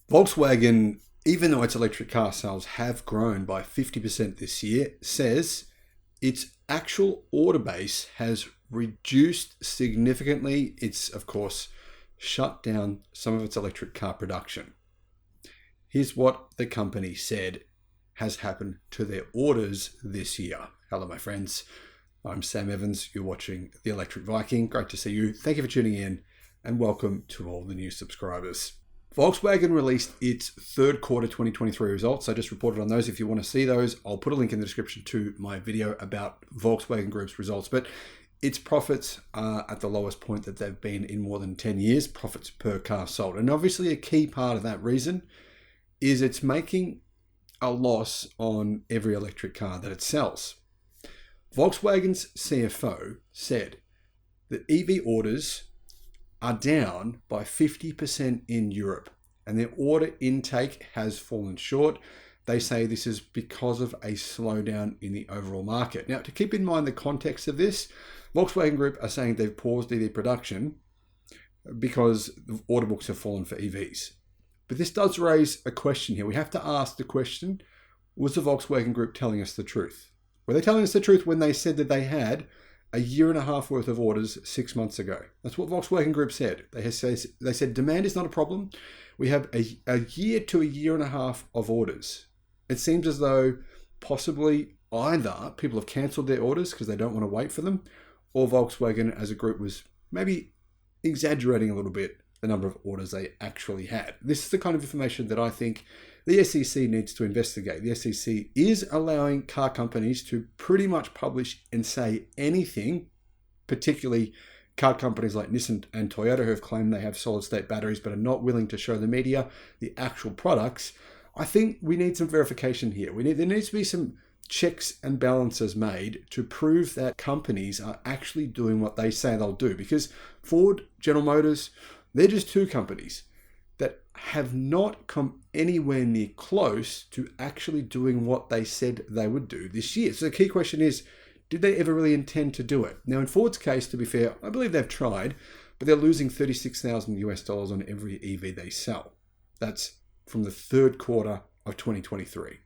Volkswagen, even though its electric car sales have grown by 50% this year, says its actual order base has reduced significantly. It's, of course, shut down some of its electric car production. Here's what the company said has happened to their orders this year. Hello, my friends. I'm Sam Evans. You're watching The Electric Viking. Great to see you. Thank you for tuning in, and welcome to all the new subscribers. Volkswagen released its third quarter 2023 results. I just reported on those. If you want to see those, I'll put a link in the description to my video about Volkswagen Group's results. But its profits are at the lowest point that they've been in more than 10 years, profits per car sold. And obviously a key part of that reason is it's making a loss on every electric car that it sells. Volkswagen's CFO said that EV orders are down by 50% in Europe, and their order intake has fallen short. They say this is because of a slowdown in the overall market. Now, to keep in mind the context of this, Volkswagen Group are saying they've paused EV production because the order books have fallen for EVs. But this does raise a question here. We have to ask the question, was the Volkswagen Group telling us the truth? Were they telling us the truth when they said that they had a year and a half worth of orders 6 months ago? That's what Volkswagen Group said. They said demand is not a problem. We have a year to a year and a half of orders. It seems as though possibly either people have cancelled their orders because they don't want to wait for them, or Volkswagen as a group was maybe exaggerating a little bit the number of orders they actually had. This is the kind of information that I think the SEC needs to investigate. The SEC is allowing car companies to pretty much publish and say anything, particularly car companies like Nissan and Toyota who have claimed they have solid-state batteries but are not willing to show the media the actual products. I think we need some verification here. There needs to be some checks and balances made to prove that companies are actually doing what they say they'll do. Because Ford, General Motors, they're just two companies that have not come anywhere near close to actually doing what they said they would do this year. So the key question is, did they ever really intend to do it? Now, in Ford's case, to be fair, I believe they've tried, but they're losing $36,000 on every EV they sell. That's from the third quarter of 2023.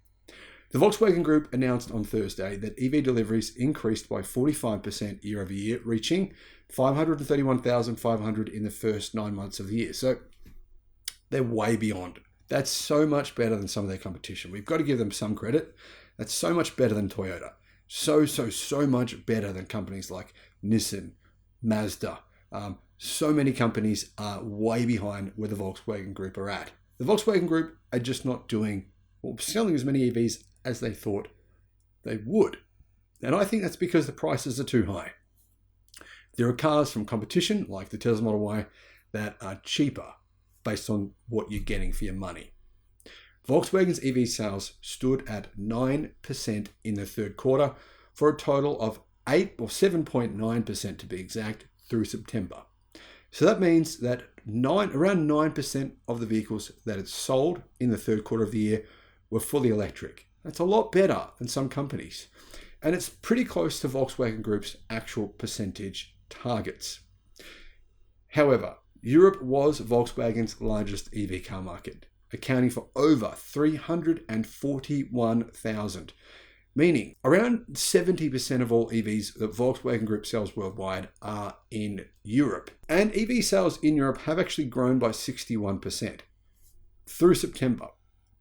The Volkswagen Group announced on Thursday that EV deliveries increased by 45% year over year, reaching 531,500 in the first 9 months of the year. So they're way beyond. That's so much better than some of their competition. We've got to give them some credit. That's so much better than Toyota. So much better than companies like Nissan, Mazda. So many companies are way behind where the Volkswagen Group are at. The Volkswagen Group are just not doing or selling as many EVs as they thought they would. And I think that's because the prices are too high. There are cars from competition, like the Tesla Model Y, that are cheaper based on what you're getting for your money. Volkswagen's EV sales stood at 9% in the third quarter for a total of 7.9% to be exact, through September. So that means that around 9% of the vehicles that it sold in the third quarter of the year were fully electric. That's a lot better than some companies. And it's pretty close to Volkswagen Group's actual percentage targets. However, Europe was Volkswagen's largest EV car market, accounting for over 341,000, meaning around 70% of all EVs that Volkswagen Group sells worldwide are in Europe. And EV sales in Europe have actually grown by 61% through September.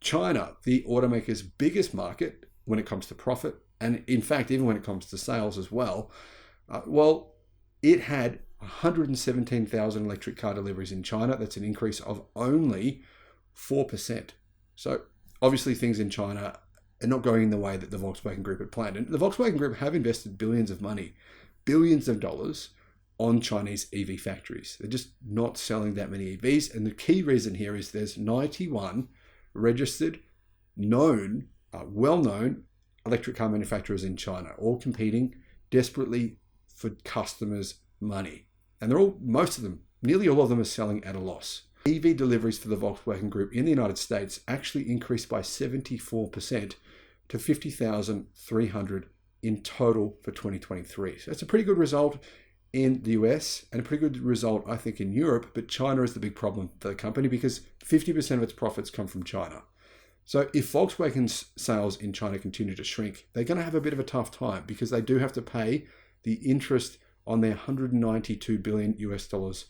China, the automaker's biggest market when it comes to profit, and in fact, even when it comes to sales as well, it had 117,000 electric car deliveries in China. That's an increase of only 4%. So obviously things in China are not going in the way that the Volkswagen Group had planned. And the Volkswagen Group have invested billions of dollars on Chinese EV factories. They're just not selling that many EVs. And the key reason here is there's 91 registered, well-known electric car manufacturers in China, all competing desperately for customers' money. And nearly all of them are selling at a loss. EV deliveries for the Volkswagen Group in the United States actually increased by 74% to 50,300 in total for 2023. So that's a pretty good result. in the US and a pretty good result, I think, in Europe, but China is the big problem for the company because 50% of its profits come from China. So if Volkswagen's sales in China continue to shrink, they're going to have a bit of a tough time because they do have to pay the interest on their $192 billion US dollars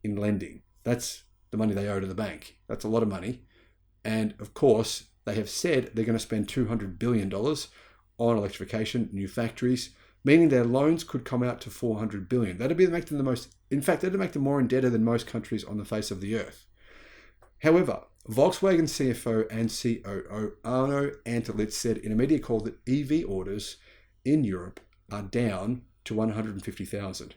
in lending. That's the money they owe to the bank. That's a lot of money. And of course, they have said they're going to spend $200 billion on electrification, new factories, meaning their loans could come out to $400 billion. That'd make them that'd make them more indebted than most countries on the face of the earth. However, Volkswagen CFO and COO Arno Antlitz said in a media call that EV orders in Europe are down to 150,000.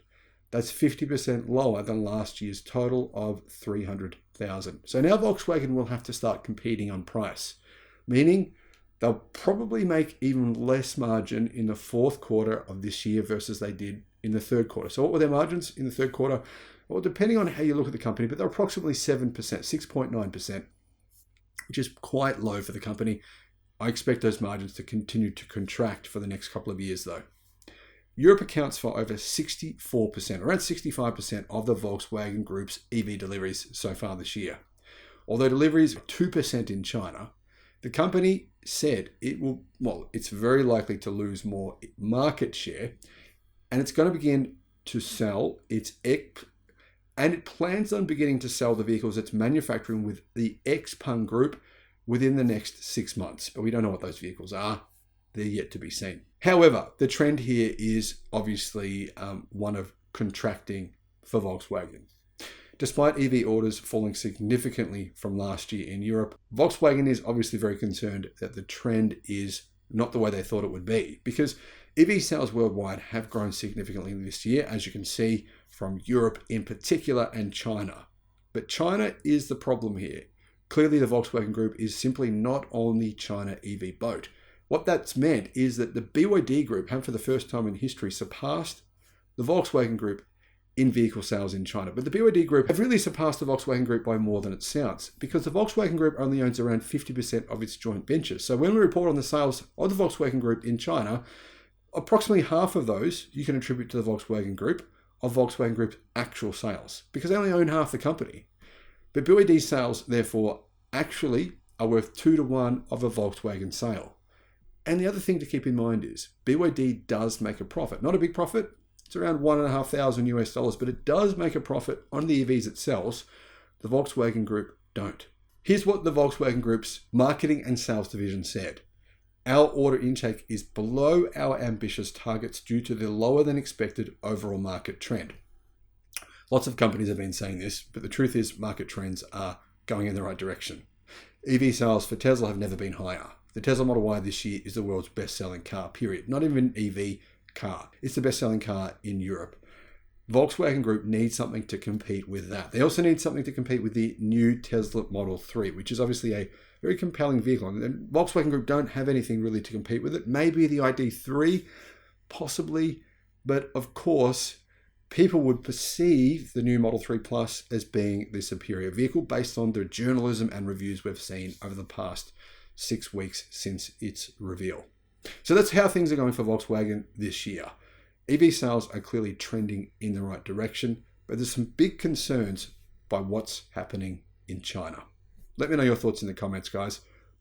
That's 50% lower than last year's total of 300,000. So now Volkswagen will have to start competing on price, meaning they'll probably make even less margin in the fourth quarter of this year versus they did in the third quarter. So what were their margins in the third quarter? Well, depending on how you look at the company, but they're approximately 7%, 6.9%, which is quite low for the company. I expect those margins to continue to contract for the next couple of years though. Europe accounts for over 64%, around 65% of the Volkswagen Group's EV deliveries so far this year. Although deliveries are 2% in China, the company said it's very likely to lose more market share, and it's going to begin to sell and it plans on beginning to sell the vehicles it's manufacturing with the XPeng Group within the next 6 months. But we don't know what those vehicles are. They're yet to be seen. However, the trend here is obviously one of contracting for Volkswagen. Despite EV orders falling significantly from last year in Europe, Volkswagen is obviously very concerned that the trend is not the way they thought it would be, because EV sales worldwide have grown significantly this year, as you can see from Europe in particular and China. But China is the problem here. Clearly, the Volkswagen Group is simply not on the China EV boat. What that's meant is that the BYD Group have for the first time in history surpassed the Volkswagen Group in vehicle sales in China. But the BYD Group have really surpassed the Volkswagen Group by more than it sounds, because the Volkswagen Group only owns around 50% of its joint ventures. So when we report on the sales of the Volkswagen Group in China, approximately half of those you can attribute to the Volkswagen Group of Volkswagen Group's actual sales, because they only own half the company. But BYD's sales, therefore, actually are worth 2 to 1 of a Volkswagen sale. And the other thing to keep in mind is BYD does make a profit. Not a big profit. It's around $1,500 US dollars, but it does make a profit on the EVs it sells. The Volkswagen Group don't. Here's what the Volkswagen Group's marketing and sales division said. Our order intake is below our ambitious targets due to the lower than expected overall market trend. Lots of companies have been saying this, but the truth is market trends are going in the right direction. EV sales for Tesla have never been higher. The Tesla Model Y this year is the world's best-selling car, period. Not even an EV car. It's the best-selling car in Europe. Volkswagen Group needs something to compete with that. They also need something to compete with the new Tesla Model 3, which is obviously a very compelling vehicle. And Volkswagen Group don't have anything really to compete with it. Maybe the ID3, possibly. But of course, people would perceive the new Model 3 Plus as being the superior vehicle based on the journalism and reviews we've seen over the past 6 weeks since its reveal. So that's how things are going for Volkswagen this year. EV sales are clearly trending in the right direction, but there's some big concerns by what's happening in China. Let me know your thoughts in the comments, guys.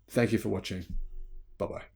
Thank you for watching. Bye-bye.